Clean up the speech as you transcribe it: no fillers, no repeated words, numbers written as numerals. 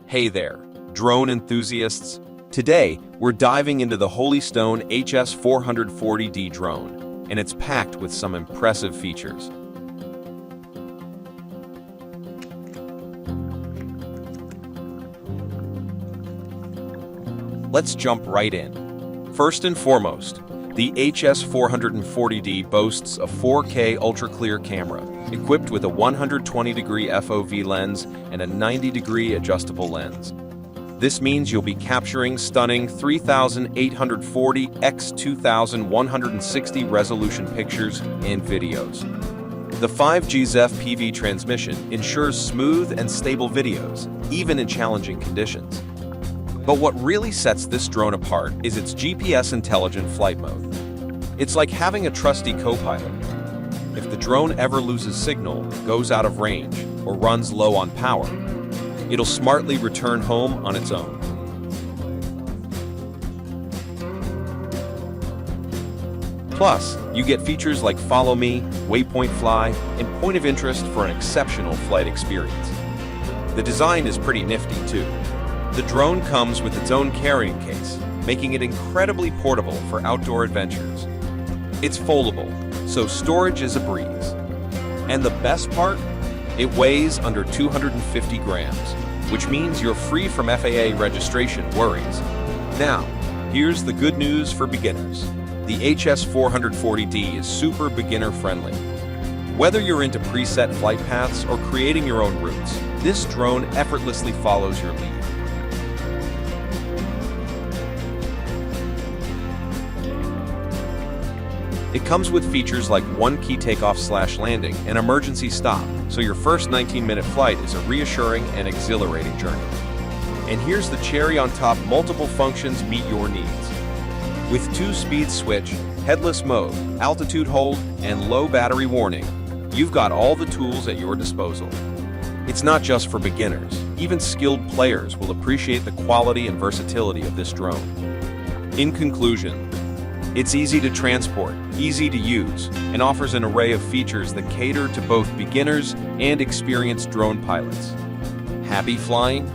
Hey there, drone enthusiasts. Today, we're diving into the Holy Stone HS440D drone, and it's packed with some impressive features. Let's jump right in. First and foremost, the HS440D boasts a 4K ultra-clear camera, equipped with a 120-degree FOV lens and a 90-degree adjustable lens. This means you'll be capturing stunning 3840 x 2160 resolution pictures and videos. The 5G ZEF PV transmission ensures smooth and stable videos, even in challenging conditions. But what really sets this drone apart is its GPS intelligent flight mode. It's like having a trusty co-pilot. If the drone ever loses signal, goes out of range, or runs low on power, it'll smartly return home on its own. Plus, you get features like Follow Me, Waypoint Fly, and Point of Interest for an exceptional flight experience. The design is pretty nifty too. The drone comes with its own carrying case, making it incredibly portable for outdoor adventures. It's foldable, so storage is a breeze. And the best part? It weighs under 250 grams, which means you're free from FAA registration worries. Now, here's the good news for beginners. The HS440D is super beginner-friendly. Whether you're into preset flight paths or creating your own routes, this drone effortlessly follows your lead. It comes with features like one-key takeoff/landing and emergency stop, so your first 19-minute flight is a reassuring and exhilarating journey. And here's the cherry on top: multiple functions meet your needs. With 2-speed switch, headless mode, altitude hold, and low battery warning, you've got all the tools at your disposal. It's not just for beginners. Even skilled players will appreciate the quality and versatility of this drone. In conclusion, it's easy to transport, easy to use, and offers an array of features that cater to both beginners and experienced drone pilots. Happy flying?